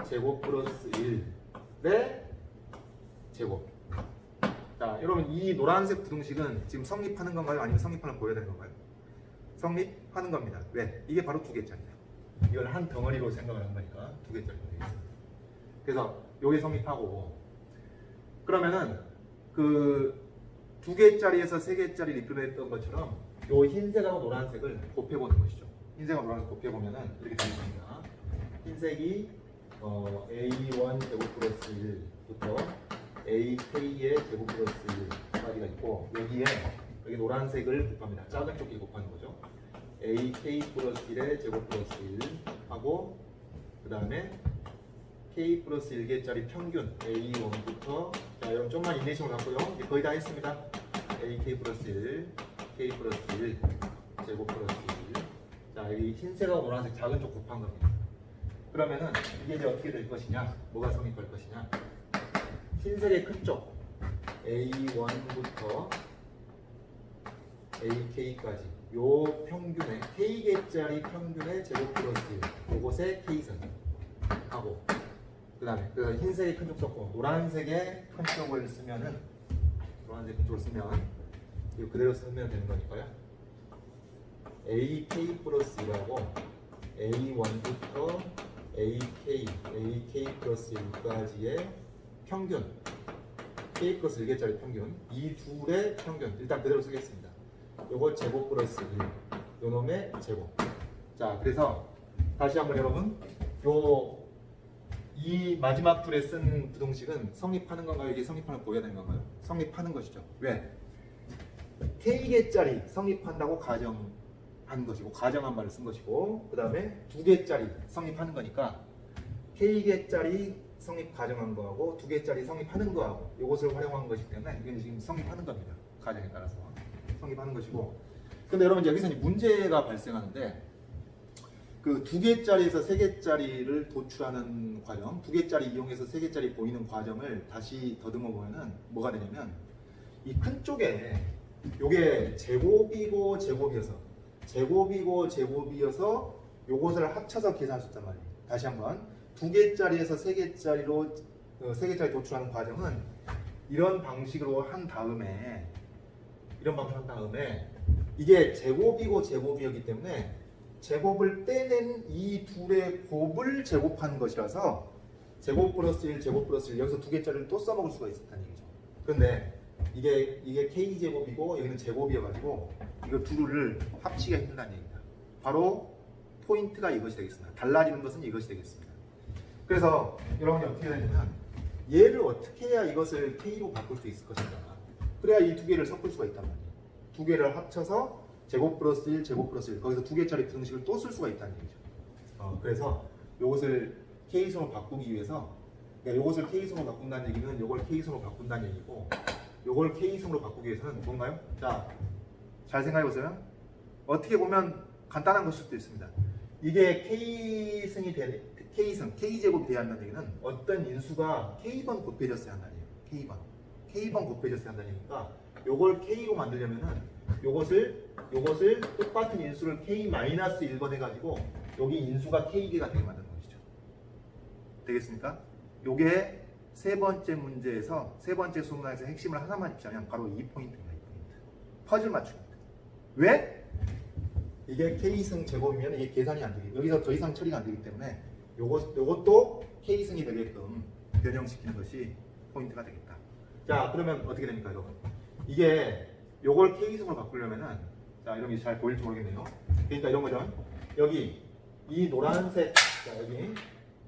제곱 플러스 1의 제곱. 자, 여러분, 이 노란색 부등식은 지금 성립하는 건가요? 아니면 성립하는 걸 보여야 되는 건가요? 성립하는 겁니다. 왜? 이게 바로 2개짜리예요. 이걸 한 덩어리로 생각을 한 거니까 2개짜리가 되겠습니다. 그래서 요게 성립하고, 그러면은 그 2개짜리에서 3개짜리 리플했던 것처럼 요 흰색하고 노란색을 곱해보는 것이죠. 흰색하고 노란색 곱해보면은 이렇게 되겠습니다. 흰색이 A1 제곱 플러스 1부터 AK의 제곱 플러스 1까지가 있고, 여기 노란색을 곱합니다. 작은 쪽끼리 곱하는 거죠. AK 플러스 1의 제곱 플러스 1 하고, 그 다음에 K 플러스 1개짜리 평균 A1부터, 자, 여러분 좀만 인내심을 갖고요. 이제 거의 다 했습니다. AK 플러스 1, K 플러스 1, 제곱 플러스 1. 자, 이 흰색하고 노란색 작은 쪽 곱한 겁니다. 그러면은 이게 이제 어떻게 될 것이냐? 뭐가 성립할 것이냐? 흰색의 큰 쪽 A1부터 AK까지 요 평균의 K개짜리 평균의 제곱 플러스 1, 요것의 K선 하고, 그 다음에 그 흰색의 큰 쪽 썼고 노란색의 큰 쪽을 쓰면은, 노란색 큰 쪽을 쓰면 이거 그대로 쓰면 되는 거니까요. AK 플러스 1하고 A1부터 AK 플러스 1까지의 평균, K 플러스 1개짜리 평균, 이 둘의 평균 일단 그대로 쓰겠습니다. 요거 제곱 플러스 1, 요 놈의 제곱. 자, 그래서 다시 한번 여러분, 이 마지막 줄에 쓴 부동식은 성립하는 건가요? 이게 성립하는 보여야 되는 건가요? 성립하는 것이죠. 왜? K개짜리 성립한다고 가정한 것이고, 가정한 말을 쓴 것이고, 그 다음에 2개짜리 성립하는 거니까 K개짜리 성립 가정한 거하고 2개짜리 성립하는 거하고 이것을 활용한 것이기 때문에 이게 지금 성립하는 겁니다. 가정에 따라서 성립하는 것이고. 근데 여러분 여기서 문제가 발생하는데, 그 2개짜리에서 3개짜리를 도출하는 과정, 2개짜리 이용해서 3개짜리 보이는 과정을 다시 더듬어 보면은 뭐가 되냐면, 이 큰 쪽에 요게 제곱이고 제곱이어서 요것을 합쳐서 계산할 수 있단 말이에요. 다시 한번 2개짜리에서 3개짜리로 3개짜리 도출하는 과정은 이런 방식으로 한 다음에 이게 제곱이고 제곱이었기 때문에 제곱을 떼낸 이 둘의 곱을 제곱한 것이라서 제곱 플러스 1, 제곱 플러스 1 여기서 2개짜리를 또 써먹을 수가 있었다는 얘기죠. 그런데 이게 K제곱이고 여기는 제곱이어가지고 이거 둘을 합치기가 힘들다는 얘기입니다. 바로 포인트가 이것이 되겠습니다. 달라지는 것은 이것이 되겠습니다. 그래서 여러분이 어떻게 되냐면 얘를 어떻게 해야 이것을 K로 바꿀 수 있을 것인가. 그래야 이 2개를 섞을 수가 있단 말이에요. 2개를 합쳐서 제곱 플러스 1, 제곱 플러스 1 거기서 2개짜리 부등식을 또 쓸 수가 있다는 얘기죠. 그래서 이것을 K순으로 바꾸기 위해서, 그러니까 이것을 K순으로 바꾼다는 얘기는 이걸 K순으로 바꾼다는 얘기고, 이걸 K순으로 바꾸기 위해서는 뭔가요? 자, 잘 생각해 보세요. 어떻게 보면 간단한 것일 수도 있습니다. 이게 K제곱이 돼야 한다는 얘기는 어떤 인수가 K번 곱해졌어야 한다는 얘기예요. K번 곱해졌어야 한다는 얘기니까 요걸 K로 만들려면은 요것을 똑같은 인수를 K-1번 해가지고 여기 인수가 K개가 되게 만드는 것이죠. 되겠습니까? 요게 세 번째 문제에서, 세 번째 수문항에서 핵심을 하나만 입자면 바로 이 포인트입니다. 이 포인트. 퍼즐 맞추기입니다. 왜? 이게 K승 제곱이면 이게 계산이 안 되기, 여기서 더 이상 처리가 안 되기 때문에 요것도 K승이 되게끔 변형시키는 것이 포인트가 되겠다. 자, 그러면 어떻게 됩니까, 여러분? 이게 요걸 K승으로 바꾸려면은, 자, 이런 게 잘 보일지 모르겠네요. 그러니까 이런 거죠. 여기 이 노란색, 자, 여기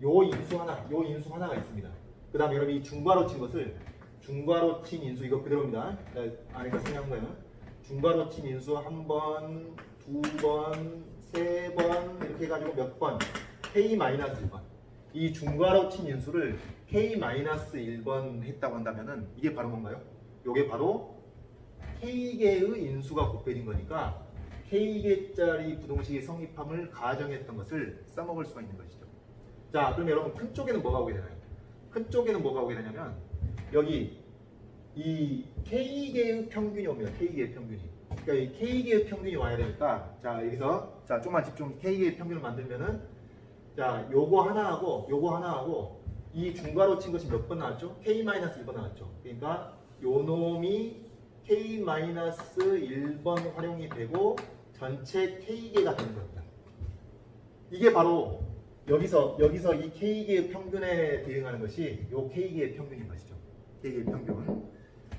요 인수 하나가 있습니다. 그 다음에 여러분 이 중괄호 친 것을, 중괄호 친 인수 이거 그대로입니다. 안에가 생략한 거예요. 중괄호 친 인수 1번, 2번, 3번 이렇게 해가지고 몇 번? K-1번. 이 중괄호 친 인수를 K-1번 했다고 한다면은 이게 바로 뭔가요? 요게 바로 K개의 인수가 곱해진 거니까 K개짜리 부동식의 성립함을 가정했던 것을 써먹을 수가 있는 것이죠. 자, 그럼 여러분 큰 쪽에는 뭐가 오게 되나요? 큰 쪽에는 뭐가 오게 되냐면 여기 이 K개의 평균이 옵니다. K개의 평균이. 그러니까 이 K개의 평균이 와야 되니까, 자, 여기서 자, 좀만 집중. K개의 평균을 만들면은, 자, 요거 하나하고 이 중괄호 친 것이 몇 번 나왔죠? K-1번 나왔죠. 그러니까 요 놈이 K-1번 활용이 되고 전체 K개가 되는 겁니다. 이게 바로 여기서 이 K개의 평균에 대응하는 것이 요 K개의 평균인 것이죠. K개의 평균.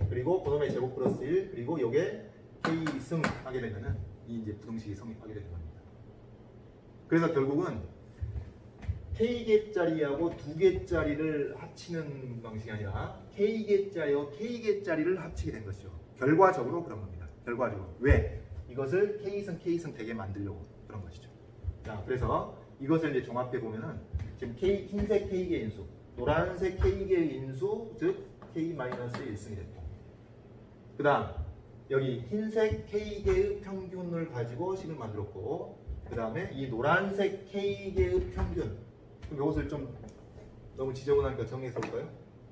그리고 그놈의 제곱 플러스 1, 그리고 요게 K승 하게 되면은 이 이제 부등식이 성립하게 되는 겁니다. 그래서 결국은 K개짜리하고 2개짜리를 합치는 방식이 아니라 K개짜리와 K개짜리를 합치게 된 것이죠. 결과적으로 그런 겁니다. 결과적으로. 왜? 이것을 K승 되게 만들려고 그런 것이죠. 자, 그래서 이것을 이제 종합해 보면은 지금 흰색 K개 인수, 노란색 K개 인수, 즉 K-1승이 됐고, 그 다음 여기 흰색 K개의 평균을 가지고 식을 만들었고, 그 다음에 이 노란색 K개의 평균, 그럼 이것을 좀 너무 지저분하니까 정리해서 볼까요?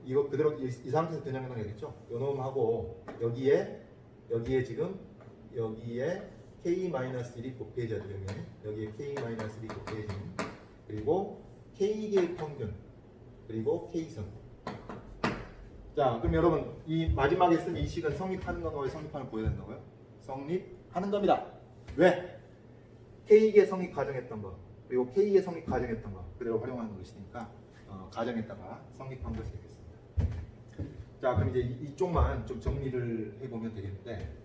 이거 그대로 이 상태에서 변형해야겠죠? 요 놈하고 여기에 지금 여기에 K-1이 곱해져야 되면 여기에 K-1이 곱해진, 그리고 K개의 평균, 그리고 K승. 자, 그럼 여러분 이 마지막에 쓴 이 식은 성립하는 건가요? 성립하는 보여야 된다고요? 성립하는 겁니다. 왜? K개 성립 가정했던 거, 그리고 K개 성립 가정했던 거 그대로 활용하는 것이니까 가정했다가 성립한 것이 되겠습니다. 자, 그럼 이제 이쪽만 좀 정리를 해보면 되겠는데,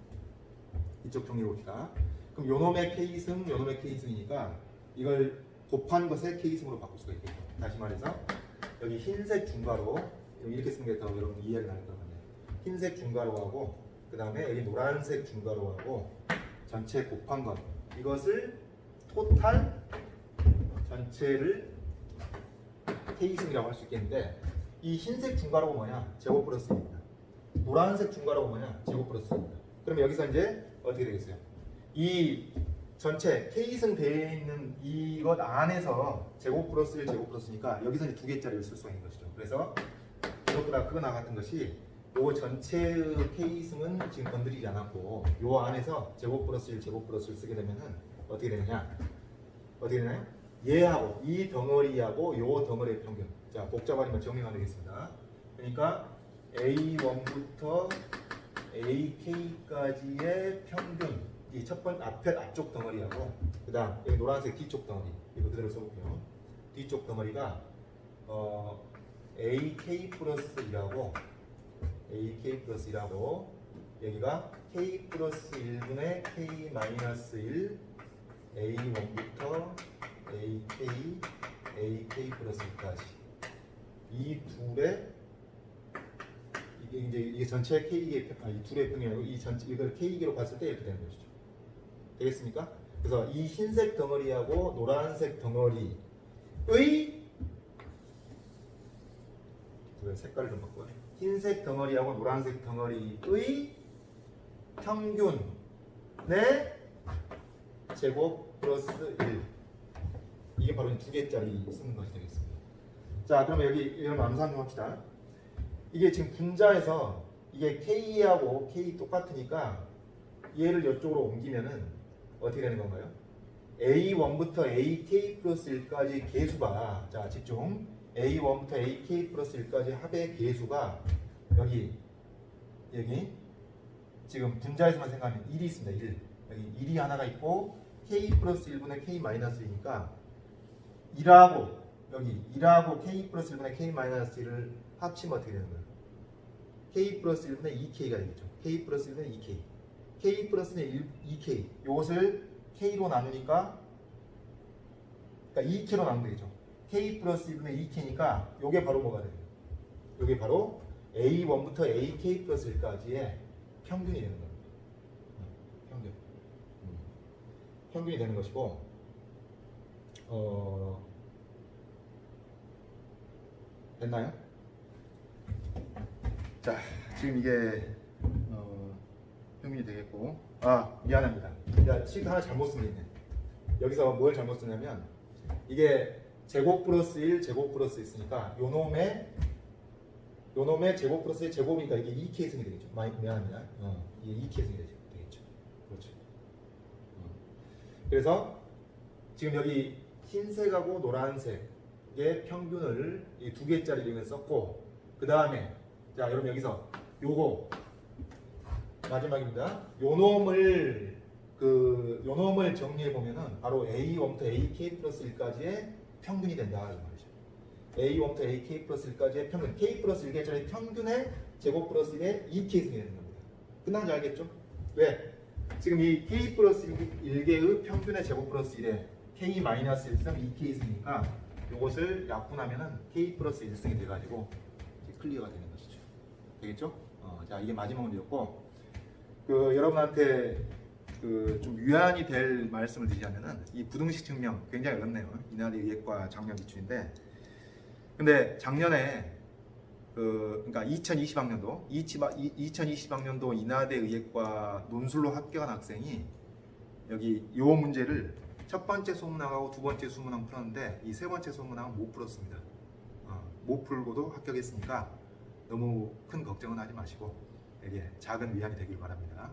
이쪽 정리해 봅시다. 그럼 요놈의 K승, 요놈의 K승이니까 이걸 곱한 것에 K승으로 바꿀 수가 있겠죠. 다시 말해서 여기 흰색 중괄호 이렇게 쓰는 게 더 여러분 이해가 나을 것 같네요. 흰색 중괄호하고 그 다음에 여기 노란색 중괄호하고 전체 곱한 것 이것을 토탈 전체를 K승이라고 할 수 있겠는데 이 흰색 중괄호가 뭐냐? 제곱 플러스 1입니다. 노란색 중괄호가 뭐냐? 제곱 플러스 1입니다. 그럼 여기서 이제 어떻게 되겠어요? 이 전체 K승 되어 있는 이것 안에서 제곱 플러스 1 제곱 플러스니까 여기서 이제 두 개짜리를 쓸 수가 있는 것이죠. 그래서 이것보다 크거나 같은 것이 요 전체의 K승은 지금 건드리지 않았고 요 안에서 제곱 플러스 1 제곱 플러스 1 쓰게 되면은 어떻게 되느냐? 어떻게 되나요? 얘하고 이 덩어리하고 요 덩어리의 평균. 자, 복잡하니까 정리가 되겠습니다. 그러니까 A1부터 AK까지의 평균. 이 첫 번째 앞쪽 덩어리하고 그다음 여기 노란색 뒤쪽 덩어리. 이거 그대로 써볼게요. 뒤쪽 덩어리가 AK 플러스 1하고 AK 플러스 1하고 여기가 K 플러스 1분의 K 마이너스 1 A1부터 AK, AK 플러스 1까지 이 둘의 이게 전체 K의 이 둘의 평균이고 이 전체 이걸 K기로 봤을 때 이렇게 되는 것이죠. 되겠습니까? 그래서 이 흰색 덩어리하고 노란색 덩어리의 색깔을 좀 바꿔요. 흰색 덩어리하고 노란색 덩어리의 평균의 제곱 플러스 1 이게 바로 두 개짜리 쓰는 것이 되겠습니다. 자, 그러면 여기 여러분 암산 좀 합시다. 이게 지금 분자에서 이게 K하고 K 똑같으니까 얘를 이쪽으로 옮기면은 어떻게 되는 건가요? A1부터 AK 플러스 1까지 계수가 자 집중 A1부터 AK 플러스 1까지 합의 계수가 여기 지금 분자에서만 생각하면 1이 있습니다. 1 여기 1이 하나가 있고 K 플러스 1분의 K 마이너스 2니까 1하고 여기 1하고 K 플러스 1분의 K 마이너스 1을 합치면 어떻게 되는 거예요? K 플러스 1분의 2K가 되겠죠. K 플러스 1분의 2K K 플러스 2K 이것을 K로 나누니까 그러니까 2K로 나누면 되겠죠. K 플러스 1분의 2K니까 이게 바로 뭐가 돼요? 이게 바로 A1부터 AK 플러스 1까지의 평균이 되는 겁니다. 평균이 되는 것이고 됐나요? 자, 지금 이게 평균이 되겠고 미안합니다. 식 하나 잘못 쓴 게 있네. 여기서 뭘 잘못 쓰냐면 이게 제곱 플러스 1 제곱 플러스 있으니까 요놈의 제곱 플러스 1 제곱이니까 이게 2K승이 되겠죠. 미안합니다. 이게 2K승이 되겠죠. 그렇죠. 그래서 지금 여기 흰색하고 노란색의 평균을 이 두 개짜리를 썼고 그 다음에 자 여러분 여기서 요거 마지막입니다. 요놈을 정리해 보면은 바로 A1부터 AK 플러스 1까지의 평균이 된다 이 말이죠. A1부터 AK 플러스 1까지의 평균, K 플러스 1개짜리 평균의 제곱 플러스 1의 2K승이 되는 겁니다. 끝난지 알겠죠? 왜? 지금 이 K 플러스 1개의 평균의 제곱 플러스 1에 K 마이너스 1승 2K승이니까 이것을 약분하면은 K 플러스 1승이 돼가지고 클리어가 되는 것이죠. 되겠죠? 자 이게 마지막 문제였고 여러분한테 좀 유한이 될 말씀을 드리자면은 이 부등식 증명 굉장히 어렵네요. 이날의 의학과 작년 기출인데 근데 작년에 그러니까 2020학년도 이나대 의학과 논술로 합격한 학생이 여기 요 문제를 첫 번째 소문항하고 두 번째 소문항 풀었는데 이 세 번째 소문항은 못 풀었습니다. 못 풀고도 합격했으니까 너무 큰 걱정은 하지 마시고 되게 작은 위안이 되길 바랍니다.